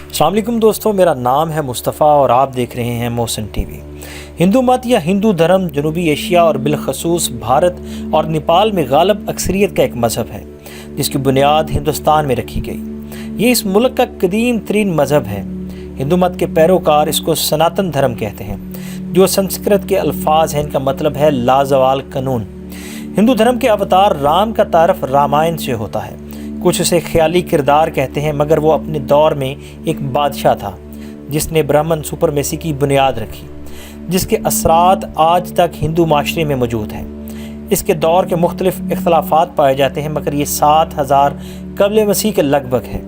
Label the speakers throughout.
Speaker 1: السلام علیکم دوستوں، میرا نام ہے مصطفیٰ اور آپ دیکھ رہے ہیں محسن ٹی وی۔ ہندو مت یا ہندو دھرم جنوبی ایشیا اور بالخصوص بھارت اور نیپال میں غالب اکثریت کا ایک مذہب ہے جس کی بنیاد ہندوستان میں رکھی گئی۔ یہ اس ملک کا قدیم ترین مذہب ہے۔ ہندو مت کے پیروکار اس کو سناتن دھرم کہتے ہیں، جو سنسکرت کے الفاظ ہیں، ان کا مطلب ہے لازوال قانون۔ ہندو دھرم کے اوتار رام کا تعارف رامائن سے ہوتا ہے۔ کچھ اسے خیالی کردار کہتے ہیں، مگر وہ اپنے دور میں ایک بادشاہ تھا جس نے برہمن سپرمیسی کی بنیاد رکھی، جس کے اثرات آج تک ہندو معاشرے میں موجود ہیں۔ اس کے دور کے مختلف اختلافات پائے جاتے ہیں، مگر یہ 7000 قبل مسیح کے لگ بھگ ہے۔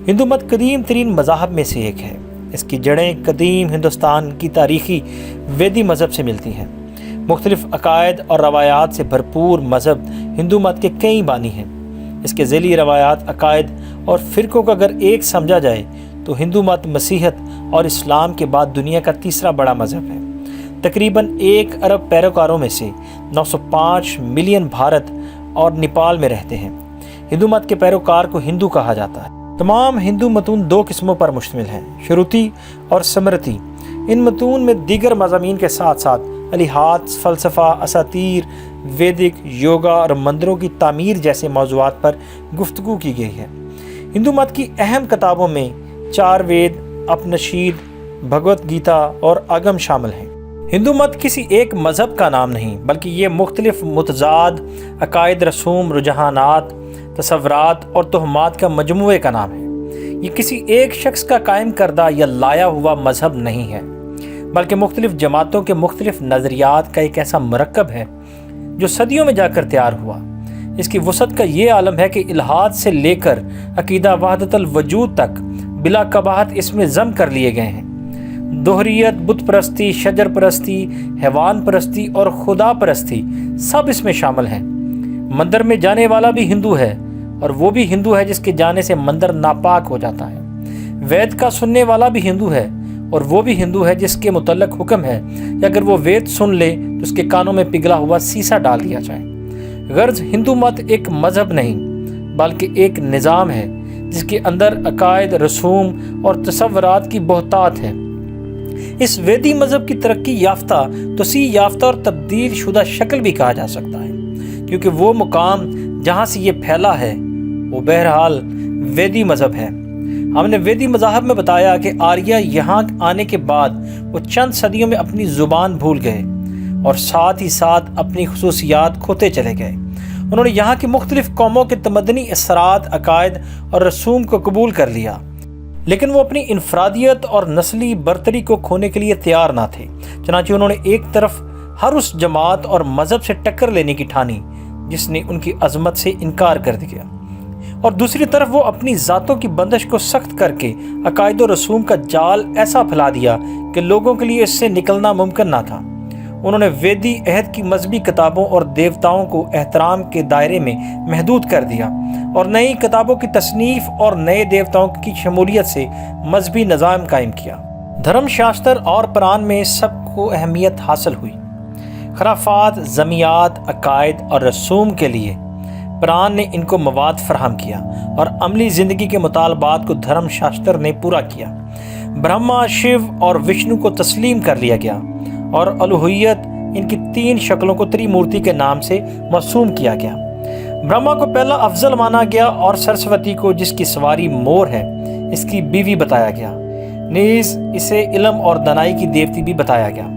Speaker 1: ہندو مت قدیم ترین مذاہب میں سے ایک ہے۔ اس کی جڑیں قدیم ہندوستان کی تاریخی ویدی مذہب سے ملتی ہیں۔ مختلف عقائد اور روایات سے بھرپور مذہب ہندو مت کے کئی بانی ہیں۔ اس کے ذیلی روایات، عقائد اور فرقوں کو اگر ایک سمجھا جائے تو ہندو مت مسیحیت اور اسلام کے بعد دنیا کا تیسرا بڑا مذہب ہے۔ تقریباً 1 ارب پیروکاروں میں سے 905 ملین بھارت اور نیپال میں رہتے ہیں۔ ہندو مت کے پیروکار کو ہندو کہا جاتا ہے۔ تمام ہندو متون 2 قسموں پر مشتمل ہیں، شروتی اور سمرتی۔ ان متون میں دیگر مضامین کے ساتھ ساتھ الہات، فلسفہ، اساطیر، ویدک، یوگا اور مندروں کی تعمیر جیسے موضوعات پر گفتگو کی گئی ہے۔ ہندو مت کی اہم کتابوں میں 4 وید، اپنشید، بھگوت گیتا اور اگم شامل ہیں۔ ہندو مت کسی ایک مذہب کا نام نہیں، بلکہ یہ مختلف متضاد عقائد، رسوم، رجحانات، تصورات اور توہمات کا مجموعے کا نام ہے۔ یہ کسی ایک شخص کا قائم کردہ یا لایا ہوا مذہب نہیں ہے، بلکہ مختلف جماعتوں کے مختلف نظریات کا ایک ایسا مرکب ہے جو صدیوں میں جا کر تیار ہوا۔ اس کی وسعت کا یہ عالم ہے کہ الہات سے لے کر عقیدہ وحدت الوجود تک بلا قباحت اس میں ضم کر لیے گئے ہیں۔ دوہریت، بت پرستی، شجر پرستی، حیوان پرستی اور خدا پرستی سب اس میں شامل ہیں۔ مندر میں جانے والا بھی ہندو ہے، اور وہ بھی ہندو ہے جس کے جانے سے مندر ناپاک ہو جاتا ہے۔ وید کا سننے والا بھی ہندو ہے، اور وہ بھی ہندو ہے جس کے متعلق حکم ہے کہ اگر وہ وید سن لے تو اس کے کانوں میں پگھلا ہوا سیسا ڈال دیا جائے۔ غرض ہندو مت ایک مذہب نہیں، بلکہ ایک نظام ہے جس کے اندر عقائد، رسوم اور تصورات کی بہتات ہے۔ اس ویدی مذہب کی ترقی یافتہ، توسیع یافتہ اور تبدیل شدہ شکل بھی کہا جا سکتا ہے، کیونکہ وہ مقام جہاں سے یہ پھیلا ہے وہ بہرحال ویدی مذہب ہے۔ ہم نے ویدی مذاہب میں بتایا کہ آریہ یہاں آنے کے بعد وہ چند صدیوں میں اپنی زبان بھول گئے اور ساتھ ہی ساتھ اپنی خصوصیات کھوتے چلے گئے۔ انہوں نے یہاں کی مختلف قوموں کے تمدنی اثرات، عقائد اور رسوم کو قبول کر لیا، لیکن وہ اپنی انفرادیت اور نسلی برتری کو کھونے کے لیے تیار نہ تھے۔ چنانچہ انہوں نے ایک طرف ہر اس جماعت اور مذہب سے ٹکر لینے کی ٹھانی جس نے ان کی عظمت سے انکار کر دیا، اور دوسری طرف وہ اپنی ذاتوں کی بندش کو سخت کر کے عقائد و رسوم کا جال ایسا پھیلا دیا کہ لوگوں کے لیے اس سے نکلنا ممکن نہ تھا۔ انہوں نے ویدی عہد کی مذہبی کتابوں اور دیوتاؤں کو احترام کے دائرے میں محدود کر دیا، اور نئی کتابوں کی تصنیف اور نئے دیوتاؤں کی شمولیت سے مذہبی نظام قائم کیا۔ دھرم شاستر اور پران میں سب کو اہمیت حاصل ہوئی۔ خرافات، ضمیات، عقائد اور رسوم کے لیے پران نے ان کو مواد فراہم کیا، اور عملی زندگی کے مطالبات کو دھرم شاستر نے پورا کیا۔ برہما، شیو اور وشنو کو تسلیم کر لیا گیا، اور الوہیت، ان کی 3 شکلوں کو تریمورتی کے نام سے موسوم کیا گیا۔ برہما کو پہلا افضل مانا گیا، اور سرسوتی کو، جس کی سواری مور ہے، اس کی بیوی بتایا گیا۔ نیز اسے علم اور دانائی کی دیوتی بھی بتایا گیا۔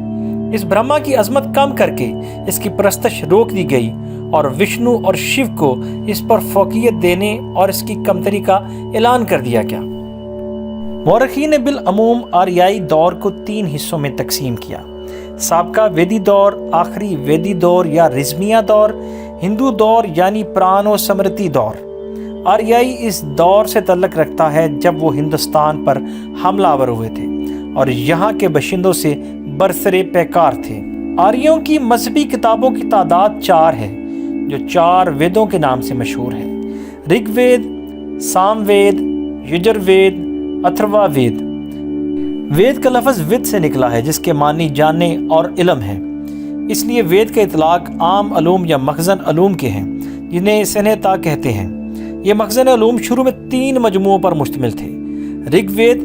Speaker 1: اس برہما کی عظمت کم کر کے اس کی پرستش روک دی گئی، اور وشنو اور شیو کو اس پر فوقیت دینے اور اس کی کمتری کا اعلان کر دیا گیا۔ مورخین نے بالعموم آریائی دور کو 3 حصوں میں تقسیم کیا: سابقہ ویدی دور، آخری ویدی دور یا رزمیہ دور، ہندو دور یعنی پرانو سمرتی دور۔ آریائی اس دور سے تعلق رکھتا ہے جب وہ ہندوستان پر حملہ آور ہوئے تھے اور یہاں کے باشندوں سے برسرے پیکار تھے۔ آریوں کی مذہبی کتابوں کی تعداد 4 ہے، جو 4 ویدوں کے نام سے مشہور ہے: رگ وید، سام وید، یجر وید، اتھروا وید۔ وید کا لفظ ود سے نکلا ہے، جس کے معنی جاننے اور علم ہے۔ اس لیے وید کا اطلاق عام علوم یا مخزن علوم کے ہیں، جنہیں سنہتا کہتے ہیں۔ یہ مخزن علوم شروع میں 3 مجموعوں پر مشتمل تھے: رگ وید،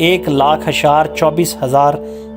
Speaker 1: 1,24,000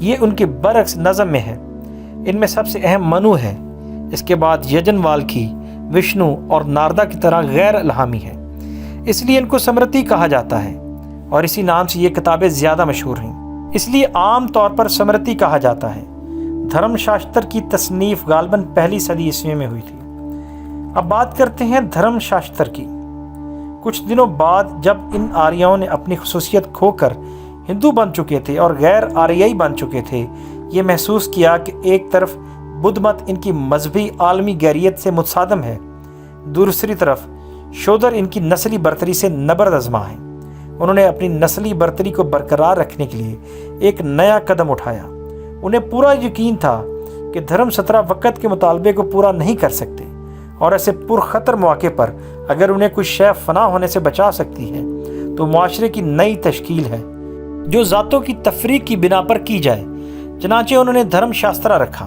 Speaker 1: یہ ان کے برعکس نظم میں ہے۔ ان میں سب سے اہم منو ہے، اس کے بعد یجن والکی، وشنو اور ناردا کی طرح غیر الہامی ہے، اس لیے ان کو سمرتی کہا جاتا ہے اور اسی نام سے یہ کتابیں زیادہ مشہور ہیں، اس لیے عام طور پر سمرتی کہا جاتا ہے۔ دھرم شاستر کی تصنیف غالباً پہلی صدی عیسوی میں ہوئی تھی۔ اب بات کرتے ہیں دھرم شاستر کی۔ کچھ دنوں بعد جب ان آریاؤں نے اپنی خصوصیت کھو کر ہندو بن چکے تھے اور غیر آریائی بن چکے تھے، یہ محسوس کیا کہ ایک طرف بدھ مت ان کی مذہبی عالمی گیریت سے متصادم ہے، دوسری طرف شودر ان کی نسلی برتری سے نبرد آزما ہے۔ انہوں نے اپنی نسلی برتری کو برقرار رکھنے کے لیے ایک نیا قدم اٹھایا۔ انہیں پورا یقین تھا کہ دھرم سترہ وقت کے مطالبے کو پورا نہیں کر سکتے، اور ایسے پرخطر مواقع پر اگر انہیں کوئی شے فنا ہونے سے بچا سکتی ہے تو معاشرے کی نئی تشکیل ہے جو ذاتوں کی تفریق کی بنا پر کی جائے۔ چنانچہ انہوں نے دھرم شاسترہ رکھا۔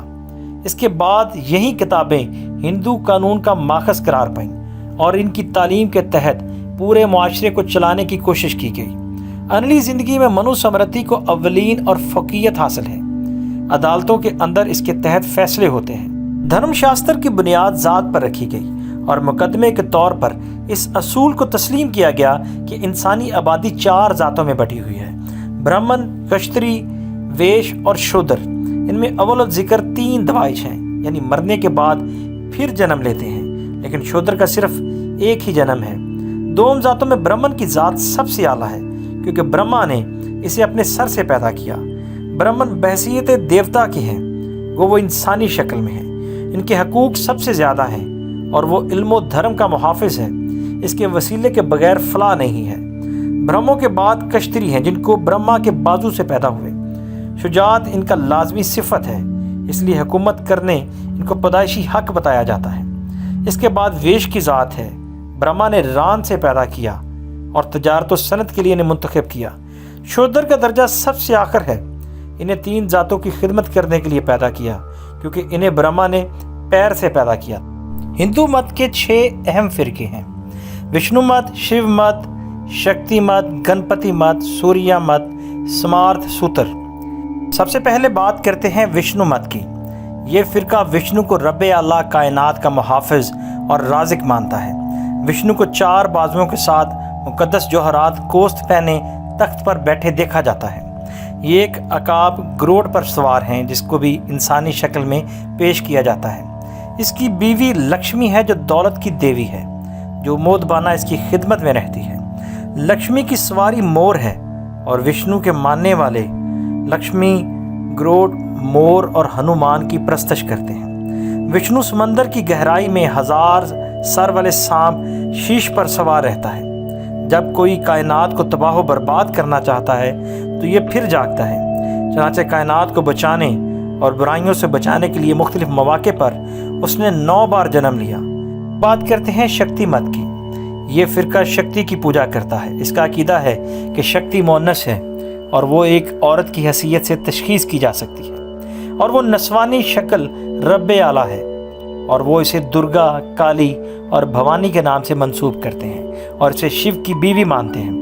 Speaker 1: اس کے بعد یہی کتابیں ہندو قانون کا ماخذ قرار پائیں اور ان کی تعلیم کے تحت پورے معاشرے کو چلانے کی کوشش کی گئی۔ عملی زندگی میں منو سمرتی کو اولین اور فوقیت حاصل ہے۔ عدالتوں کے اندر اس کے تحت فیصلے ہوتے ہیں۔ دھرم شاستر کی بنیاد ذات پر رکھی گئی اور مقدمے کے طور پر اس اصول کو تسلیم کیا گیا کہ انسانی آبادی 4 ذاتوں میں بٹی ہوئی ہے: برہمن، کشتری، ویش اور شودر۔ ان میں اول ذکر 3 دوائش ہیں، یعنی مرنے کے بعد پھر جنم لیتے ہیں، لیکن شودر کا صرف ایک ہی جنم ہے۔ دوم ذاتوں میں برہمن کی ذات سب سے اعلیٰ ہے کیونکہ برہما نے اسے اپنے سر سے پیدا کیا۔ برہمن بحیثیت دیوتا کے ہیں، وہ انسانی شکل میں ہیں، ان کے حقوق سب سے زیادہ ہیں اور وہ علم و دھرم کا محافظ ہے، اس کے وسیلے کے بغیر فلاح نہیں ہے۔ برہموں کے بعد کشتری ہیں جن کو برہما کے بازو سے پیدا ہوئے۔ شجاعت ان کا لازمی صفت ہے، اس لیے حکومت کرنے ان کو پیدائشی حق بتایا جاتا ہے۔ اس کے بعد ویش کی ذات ہے، برہما نے ران سے پیدا کیا اور تجارت و صنعت کے لیے انہیں منتخب کیا۔ شودر کا درجہ سب سے آخر ہے، انہیں 3 ذاتوں کی خدمت کرنے کے لیے پیدا کیا کیونکہ انہیں برہما نے پیر سے پیدا کیا۔ ہندو مت کے 6 اہم فرقے ہیں: وشنو مت، شیو مت، شکتی مت، گنپتی مت، سوریہ مت، سمارتھ سوتر۔ سب سے پہلے بات کرتے ہیں وشنو مت کی۔ یہ فرقہ وشنو کو رب اعلیٰ کائنات کا محافظ اور رازق مانتا ہے۔ وشنو کو 4 بازوؤں کے ساتھ مقدس جوہرات کوست پہنے تخت پر بیٹھے دیکھا جاتا ہے۔ یہ ایک عقاب گروڈ پر سوار ہیں جس کو بھی انسانی شکل میں پیش کیا جاتا ہے۔ اس کی بیوی لکشمی ہے جو دولت کی دیوی ہے، جو مودبانہ اس کی خدمت میں رہتی ہے۔ لکشمی کی سواری مور ہے اور وشنو کے ماننے والے لکشمی، گروڈ، مور اور ہنومان کی پرستش کرتے ہیں۔ وشنو سمندر کی گہرائی میں 1000 سر والے سانپ شیش پر سوار رہتا ہے۔ جب کوئی کائنات کو تباہ و برباد کرنا چاہتا ہے تو یہ پھر جاگتا ہے۔ چنانچہ کائنات کو بچانے اور برائیوں سے بچانے کے لیے مختلف مواقع پر اس نے 9 بار جنم لیا۔ بات کرتے ہیں شکتی مت کی۔ یہ فرقہ شکتی کی پوجا کرتا ہے۔ اس کا عقیدہ ہے کہ شکتی مؤنث ہے اور وہ ایک عورت کی حیثیت سے تشخیص کی جا سکتی ہے، اور وہ نسوانی شکل رب اعلیٰ ہے، اور وہ اسے درگا، کالی اور بھوانی کے نام سے منسوب کرتے ہیں اور اسے شیو کی بیوی مانتے ہیں۔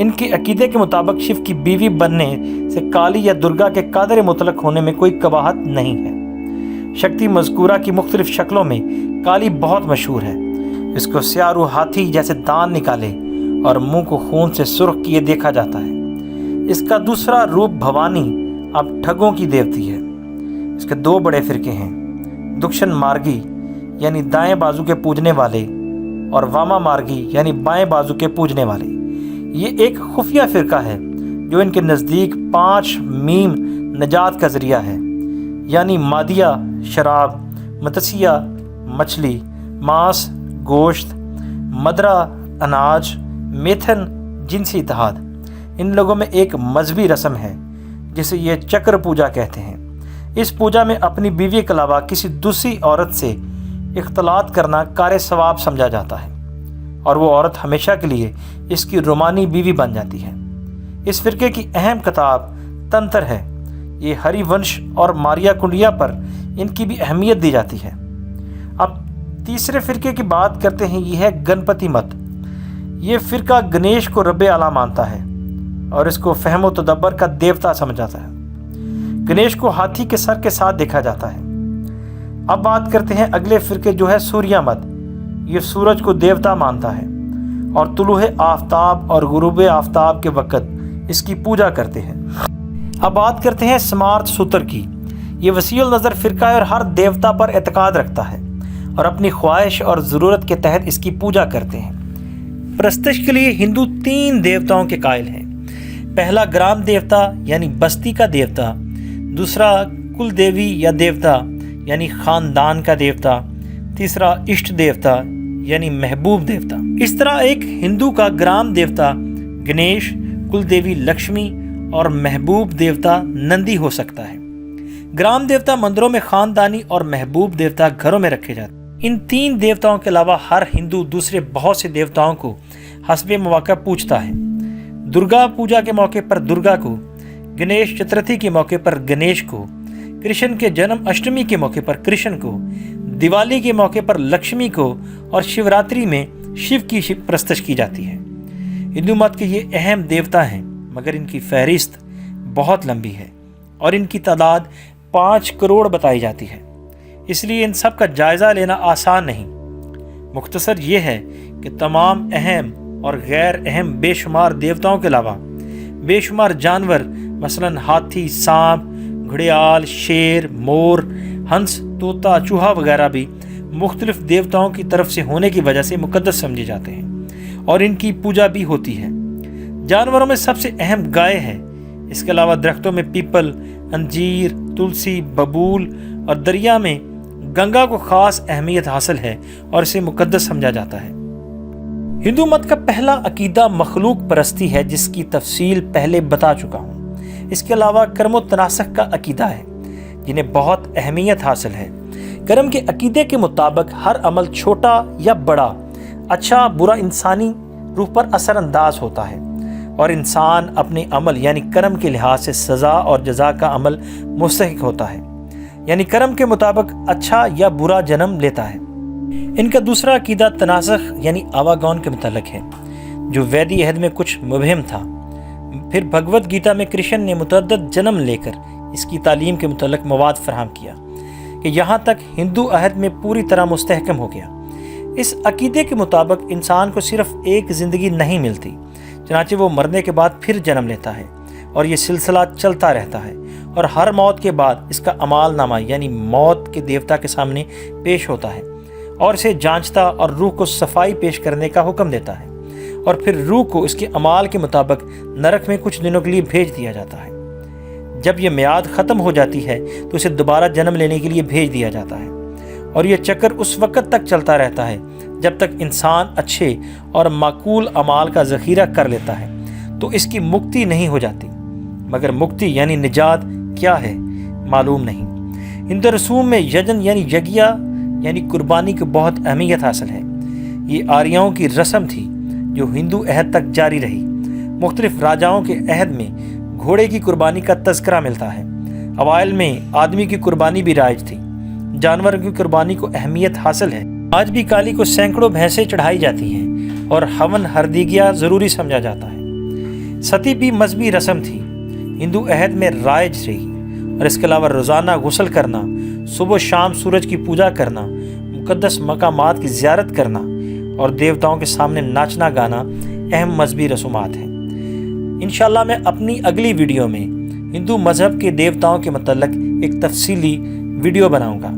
Speaker 1: ان کے عقیدے کے مطابق شیو کی بیوی بننے سے کالی یا درگا کے قادر مطلق ہونے میں کوئی قباحت نہیں ہے۔ شکتی مذکورہ کی مختلف شکلوں میں کالی بہت مشہور ہے۔ اس کو سیارو ہاتھی جیسے دان نکالے اور منہ کو خون سے سرخ کیے دیکھا جاتا ہے۔ اس کا دوسرا روپ بھوانی اب ٹھگوں کی دیوتی ہے۔ اس کے 2 بڑے فرقے ہیں: دکشن مارگی یعنی دائیں بازو کے پوجنے والے، اور واما مارگی یعنی بائیں بازو کے پوجنے والے۔ یہ ایک خفیہ فرقہ ہے جو ان کے نزدیک 5 میم نجات کا ذریعہ ہے، یعنی مادیہ شراب، متسیہ مچھلی، ماس گوشت، مدرا اناج، میتھن جنسی اتحاد۔ ان لوگوں میں ایک مذہبی رسم ہے جسے یہ چکر پوجا کہتے ہیں۔ اس پوجا میں اپنی بیوی کے علاوہ کسی دوسری عورت سے اختلاط کرنا کار ثواب سمجھا جاتا ہے، اور وہ عورت ہمیشہ کے لیے اس کی رومانی بیوی بن جاتی ہے۔ اس فرقے کی اہم کتاب تنتر ہے۔ یہ ہری ونش اور ماریا کنڈیا پر ان کی بھی اہمیت دی جاتی ہے۔ اب تیسرے فرقے کی بات کرتے ہیں، یہ ہے گنپتی مت۔ یہ فرقہ گنیش کو رب اعلیٰ مانتا ہے اور اس کو فہم و تدبر کا دیوتا سمجھاتا ہے۔ گنیش کو ہاتھی کے سر کے ساتھ دیکھا جاتا ہے۔ اب بات کرتے ہیں اگلے فرقے جو ہے سوریہ مت۔ یہ سورج کو دیوتا مانتا ہے اور طلوع آفتاب اور غروب آفتاب کے وقت اس کی پوجا کرتے ہیں۔ اب بات کرتے ہیں سمارتھ سوتر کی۔ یہ وسیع النظر فرقہ ہے اور ہر دیوتا پر اعتقاد رکھتا ہے اور اپنی خواہش اور ضرورت کے تحت اس کی پوجا کرتے ہیں۔ پرستش کے لیے ہندو 3 دیوتاؤں کے قائل ہیں۔ پہلا گرام دیوتا یعنی بستی کا دیوتا، دوسرا کل دیوی یا دیوتا یعنی خاندان کا دیوتا، تیسرا اشٹ دیوتا یعنی محبوب دیوتا۔ اس طرح ایک ہندو کا گرام دیوتا گنیش، کل دیوی لکشمی اور محبوب دیوتا نندی ہو سکتا ہے۔ گرام دیوتا مندروں میں خاندانی اور محبوب دیوتا گھروں میں رکھے جاتے ہیں۔ ان 3 دیوتاؤں کے علاوہ ہر ہندو دوسرے بہت سے دیوتاؤں کو حسب مواقع پوجتا ہے۔ درگا پوجا کے موقع پر درگا کو، گنیش چترتھی کے موقع پر گنیش کو، کرشن کے جنم اشٹمی کے موقع پر کرشن کو، دیوالی کے موقع پر لکشمی کو اور شیوراتری میں شیو کی پرستش کی جاتی ہے۔ ہندو مت کے یہ اہم دیوتا ہیں، مگر ان کی فہرست بہت لمبی ہے اور ان کی تعداد 5 کروڑ بتائی جاتی ہے، اس لیے ان سب کا جائزہ لینا آسان نہیں۔ مختصر یہ ہے کہ تمام اہم اور غیر اہم بے شمار دیوتاؤں کے علاوہ بے شمار جانور مثلا ہاتھی، سانپ، گھڑیال، شیر، مور، ہنس، طوطا، چوہا وغیرہ بھی مختلف دیوتاؤں کی طرف سے ہونے کی وجہ سے مقدس سمجھے جاتے ہیں اور ان کی پوجا بھی ہوتی ہے۔ جانوروں میں سب سے اہم گائے ہے۔ اس کے علاوہ درختوں میں پیپل، انجیر، تلسی، ببول اور دریا میں گنگا کو خاص اہمیت حاصل ہے اور اسے مقدس سمجھا جاتا ہے۔ ہندو مت کا پہلا عقیدہ مخلوق پرستی ہے، جس کی تفصیل پہلے بتا چکا ہوں۔ اس کے علاوہ کرم و تناسخ کا عقیدہ ہے، جنہیں بہت اہمیت حاصل ہے۔ کرم کے عقیدے کے مطابق ہر عمل چھوٹا یا بڑا، اچھا برا انسانی روح پر اثر انداز ہوتا ہے اور انسان اپنے عمل یعنی کرم کے لحاظ سے سزا اور جزا کا عمل مستحق ہوتا ہے، یعنی کرم کے مطابق اچھا یا برا جنم لیتا ہے۔ ان کا دوسرا عقیدہ تناسخ یعنی آواگون کے متعلق ہے، جو ویدی عہد میں کچھ مبہم تھا۔ پھر بھگوت گیتا میں کرشن نے متعدد جنم لے کر اس کی تعلیم کے متعلق مواد فراہم کیا کہ یہاں تک ہندو عہد میں پوری طرح مستحکم ہو گیا۔ اس عقیدے کے مطابق انسان کو صرف ایک زندگی نہیں ملتی، چنانچہ وہ مرنے کے بعد پھر جنم لیتا ہے اور یہ سلسلہ چلتا رہتا ہے، اور ہر موت کے بعد اس کا اعمال نامہ یعنی موت کے دیوتا کے سامنے پیش ہوتا ہے اور اسے جانچتا اور روح کو صفائی پیش کرنے کا حکم دیتا ہے، اور پھر روح کو اس کے اعمال کے مطابق نرک میں کچھ دنوں کے لیے بھیج دیا جاتا ہے۔ جب یہ میعاد ختم ہو جاتی ہے تو اسے دوبارہ جنم لینے کے لیے بھیج دیا جاتا ہے، اور یہ چکر اس وقت تک چلتا رہتا ہے جب تک انسان اچھے اور معقول اعمال کا ذخیرہ کر لیتا ہے تو اس کی مکتی نہیں ہو جاتی۔ مگر مکتی یعنی نجات کیا ہے معلوم نہیں۔ ہندو رسوم میں یجن یعنی یگیا یعنی قربانی کو بہت اہمیت حاصل ہے۔ یہ آریاؤں کی رسم تھی جو ہندو عہد تک جاری رہی۔ مختلف راجاؤں کے عہد میں گھوڑے کی قربانی کا تذکرہ ملتا ہے۔ اوائل میں آدمی کی قربانی بھی رائج تھی۔ جانور کی قربانی کو اہمیت حاصل ہے۔ آج بھی کالی کو سینکڑوں بھینسیں چڑھائی جاتی ہیں اور ہون ہردیگیا ضروری سمجھا جاتا ہے۔ ستی بھی مذہبی رسم تھی، ہندو عہد میں رائج رہی، اور اس کے علاوہ روزانہ غسل کرنا، صبح و شام سورج کی پوجا کرنا، مقدس مقامات کی زیارت کرنا اور دیوتاؤں کے سامنے ناچنا گانا اہم مذہبی رسومات ہیں۔ انشاءاللہ میں اپنی اگلی ویڈیو میں ہندو مذہب کے دیوتاؤں کے متعلق ایک تفصیلی ویڈیو بناؤں گا۔